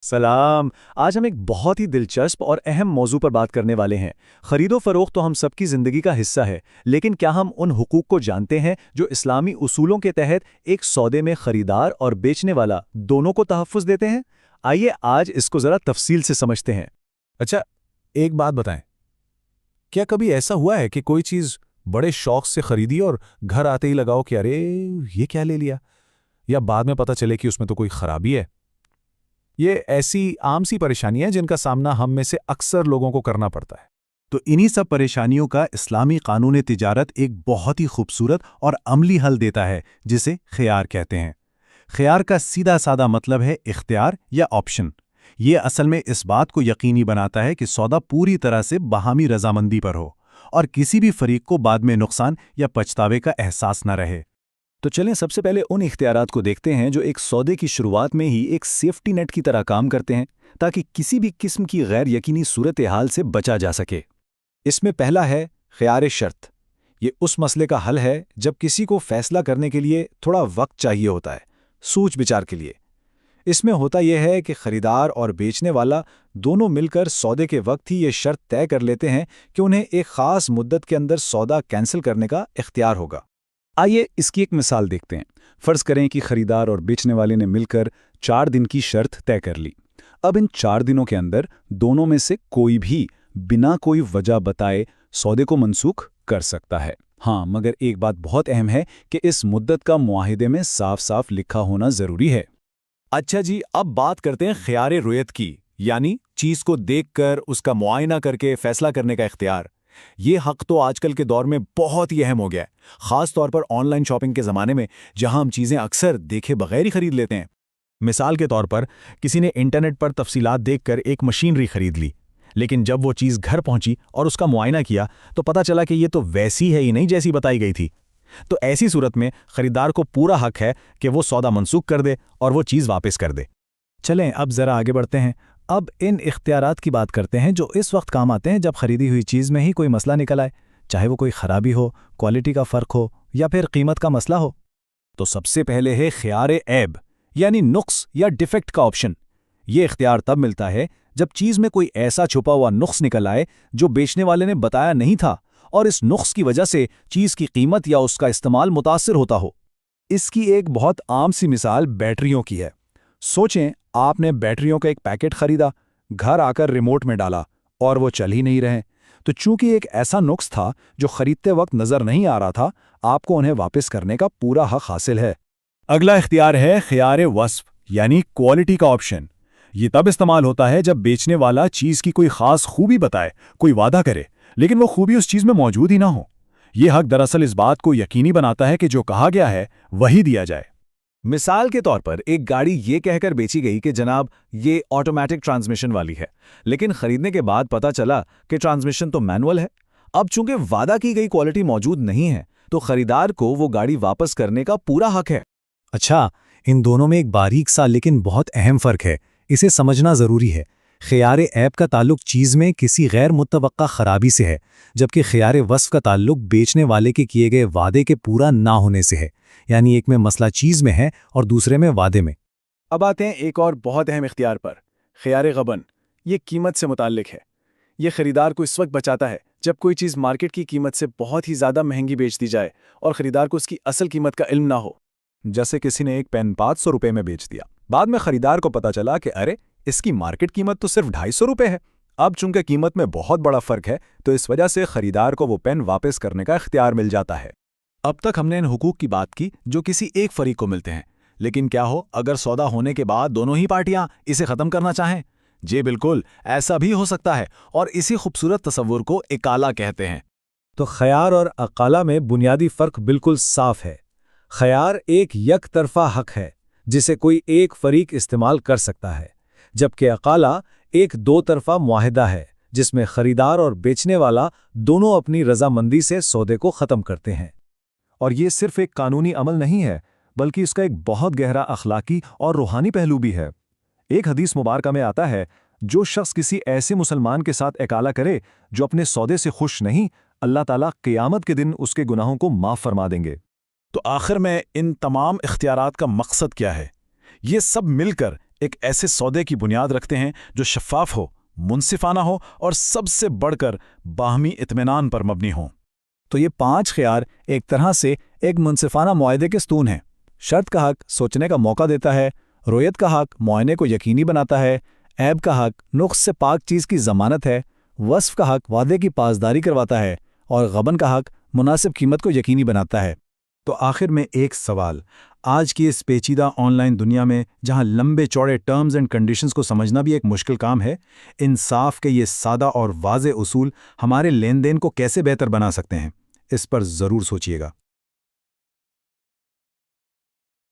سلام۔ آج ہم ایک بہت ہی دلچسپ اور اہم موضوع پر بات کرنے والے ہیں۔ خرید و فروخت تو ہم سب کی زندگی کا حصہ ہے، لیکن کیا ہم ان حقوق کو جانتے ہیں جو اسلامی اصولوں کے تحت ایک سودے میں خریدار اور بیچنے والا دونوں کو تحفظ دیتے ہیں؟ آئیے آج اس کو ذرا تفصیل سے سمجھتے ہیں۔ اچھا، ایک بات بتائیں، کیا کبھی ایسا ہوا ہے کہ کوئی چیز بڑے شوق سے خریدی اور گھر آتے ہی لگاؤ کہ ارے یہ کیا لے لیا، یا بعد میں پتہ چلے کہ اس میں تو کوئی خرابی ہے؟ یہ ایسی عام سی پریشانی ہے جن کا سامنا ہم میں سے اکثر لوگوں کو کرنا پڑتا ہے۔ تو انہی سب پریشانیوں کا اسلامی قانون تجارت ایک بہت ہی خوبصورت اور عملی حل دیتا ہے، جسے خیار کہتے ہیں۔ خیار کا سیدھا سادہ مطلب ہے اختیار یا آپشن۔ یہ اصل میں اس بات کو یقینی بناتا ہے کہ سودا پوری طرح سے باہمی رضامندی پر ہو اور کسی بھی فریق کو بعد میں نقصان یا پچھتاوے کا احساس نہ رہے۔ تو چلیں سب سے پہلے ان اختیارات کو دیکھتے ہیں جو ایک سودے کی شروعات میں ہی ایک سیفٹی نیٹ کی طرح کام کرتے ہیں، تاکہ کسی بھی قسم کی غیر یقینی صورتحال سے بچا جا سکے۔ اس میں پہلا ہے خیار شرط۔ یہ اس مسئلے کا حل ہے جب کسی کو فیصلہ کرنے کے لیے تھوڑا وقت چاہیے ہوتا ہے، سوچ بچار کے لیے۔ اس میں ہوتا یہ ہے کہ خریدار اور بیچنے والا دونوں مل کر سودے کے وقت ہی یہ شرط طے کر لیتے ہیں کہ انہیں ایک خاص مدت کے اندر سودا کینسل کرنے کا اختیار ہوگا۔ آئیے اس کی ایک مثال دیکھتے ہیں۔ فرض کریں کہ خریدار اور بیچنے والے نے مل کر 4 دن کی شرط طے کر لی۔ اب ان 4 دنوں کے اندر دونوں میں سے کوئی بھی بنا کوئی وجہ بتائے سودے کو منسوخ کر سکتا ہے۔ ہاں، مگر ایک بات بہت اہم ہے کہ اس مدت کا معاہدے میں صاف صاف لکھا ہونا ضروری ہے۔ اچھا جی، اب بات کرتے ہیں خیار رویت کی، یعنی چیز کو دیکھ کر اس کا معائنہ کر کے فیصلہ کرنے کا اختیار۔ یہ حق تو آج کل کے دور میں بہت ہی اہم ہو گیا ہے، خاص طور پر آن لائن شاپنگ کے زمانے میں، جہاں ہم چیزیں اکثر دیکھے بغیر ہی خرید لیتے ہیں۔ مثال کے طور پر کسی نے انٹرنیٹ پر تفصیلات دیکھ کر ایک مشینری خرید لی، لیکن جب وہ چیز گھر پہنچی اور اس کا معائنہ کیا تو پتہ چلا کہ یہ تو ویسی ہے ہی نہیں جیسی بتائی گئی تھی۔ تو ایسی صورت میں خریدار کو پورا حق ہے کہ وہ سودا منسوخ کر دے اور وہ چیز واپس کر دے۔ چلیں اب ذرا آگے بڑھتے ہیں۔ اب ان اختیارات کی بات کرتے ہیں جو اس وقت کام آتے ہیں جب خریدی ہوئی چیز میں ہی کوئی مسئلہ نکل آئے، چاہے وہ کوئی خرابی ہو، کوالٹی کا فرق ہو یا پھر قیمت کا مسئلہ ہو۔ تو سب سے پہلے ہے خیار عیب، یعنی نقص یا ڈیفیکٹ کا آپشن۔ یہ اختیار تب ملتا ہے جب چیز میں کوئی ایسا چھپا ہوا نقص نکل آئے جو بیچنے والے نے بتایا نہیں تھا، اور اس نقص کی وجہ سے چیز کی قیمت یا اس کا استعمال متاثر ہوتا ہو۔ اس کی ایک بہت عام سی مثال بیٹریوں کی ہے۔ سوچیں، آپ نے بیٹریوں کا ایک پیکٹ خریدا، گھر آ کر ریموٹ میں ڈالا اور وہ چل ہی نہیں رہے۔ تو چونکہ ایک ایسا نقص تھا جو خریدتے وقت نظر نہیں آ رہا تھا، آپ کو انہیں واپس کرنے کا پورا حق حاصل ہے۔ اگلا اختیار ہے خیار وصف، یعنی کوالٹی کا آپشن۔ یہ تب استعمال ہوتا ہے جب بیچنے والا چیز کی کوئی خاص خوبی بتائے، کوئی وعدہ کرے، لیکن وہ خوبی اس چیز میں موجود ہی نہ ہو۔ یہ حق دراصل اس بات کو یقینی بناتا ہے کہ جو کہا گیا ہے وہی دیا جائے۔ مثال کے طور پر ایک گاڑی یہ کہہ کر بیچی گئی کہ جناب یہ آٹومیٹک ٹرانسمیشن والی ہے، لیکن خریدنے کے بعد پتہ چلا کہ ٹرانسمیشن تو مینول ہے۔ اب چونکہ وعدہ کی گئی کوالٹی موجود نہیں ہے، تو خریدار کو وہ گاڑی واپس کرنے کا پورا حق ہے۔ اچھا، ان دونوں میں ایک باریک سا لیکن بہت اہم فرق ہے، اسے سمجھنا ضروری ہے۔ خیار عیب کا تعلق چیز میں کسی غیر متوقع خرابی سے ہے، جبکہ خیار وصف کا تعلق بیچنے والے کے کیے گئے وعدے کے پورا نہ ہونے سے ہے، یعنی ایک میں مسئلہ چیز میں ہے اور دوسرے میں وعدے میں۔ اب آتے ہیں ایک اور بہت اہم اختیار پر، خیار غبن۔ یہ قیمت سے متعلق ہے۔ یہ خریدار کو اس وقت بچاتا ہے جب کوئی چیز مارکیٹ کی قیمت سے بہت ہی زیادہ مہنگی بیچ دی جائے اور خریدار کو اس کی اصل قیمت کا علم نہ ہو۔ جیسے کسی نے ایک پین 500 روپے میں بیچ دیا، بعد میں خریدار کو پتا چلا کہ ارے اس کی مارکیٹ قیمت تو صرف 250 روپے ہے۔ اب چونکہ قیمت میں بہت بڑا فرق ہے، تو اس وجہ سے خریدار کو وہ پین واپس کرنے کا اختیار مل جاتا ہے۔ اب تک ہم نے ان حقوق کی بات کی جو کسی ایک فریق کو ملتے ہیں، لیکن کیا ہو اگر سودا ہونے کے بعد دونوں ہی پارٹیاں اسے ختم کرنا چاہیں؟ جی بالکل، ایسا بھی ہو سکتا ہے، اور اسی خوبصورت تصور کو اقالہ کہتے ہیں۔ تو خیار اور اقالہ میں بنیادی فرق بالکل صاف ہے۔ خیار ایک یک طرفہ حق ہے جسے کوئی ایک فریق استعمال کر سکتا ہے، جبکہ اقالہ ایک 2 طرفہ معاہدہ ہے جس میں خریدار اور بیچنے والا دونوں اپنی رضامندی سے سودے کو ختم کرتے ہیں۔ اور یہ صرف ایک قانونی عمل نہیں ہے، بلکہ اس کا ایک بہت گہرا اخلاقی اور روحانی پہلو بھی ہے۔ ایک حدیث مبارکہ میں آتا ہے، جو شخص کسی ایسے مسلمان کے ساتھ اقالہ کرے جو اپنے سودے سے خوش نہیں، اللہ تعالیٰ قیامت کے دن اس کے گناہوں کو معاف فرما دیں گے۔ تو آخر میں ان تمام اختیارات کا مقصد کیا ہے؟ یہ سب مل کر ایک ایسے سودے کی بنیاد رکھتے ہیں جو شفاف ہو، منصفانہ ہو اور سب سے بڑھ کر باہمی اطمینان پر مبنی ہوں۔ تو یہ 5 خیار ایک طرح سے ایک منصفانہ معاہدے کے ستون ہیں۔ شرط کا حق سوچنے کا موقع دیتا ہے، رویت کا حق معائنے کو یقینی بناتا ہے، عیب کا حق نقص سے پاک چیز کی ضمانت ہے، وصف کا حق وعدے کی پاسداری کرواتا ہے، اور غبن کا حق مناسب قیمت کو یقینی بناتا ہے۔ تو آخر میں ایک سوال، آج کی اس پیچیدہ آن لائن دنیا میں جہاں لمبے چوڑے ٹرمز اینڈ کنڈیشنز کو سمجھنا بھی ایک مشکل کام ہے، انصاف کے یہ سادہ اور واضح اصول ہمارے لین دین کو کیسے بہتر بنا سکتے ہیں؟ اس پر ضرور سوچیے گا۔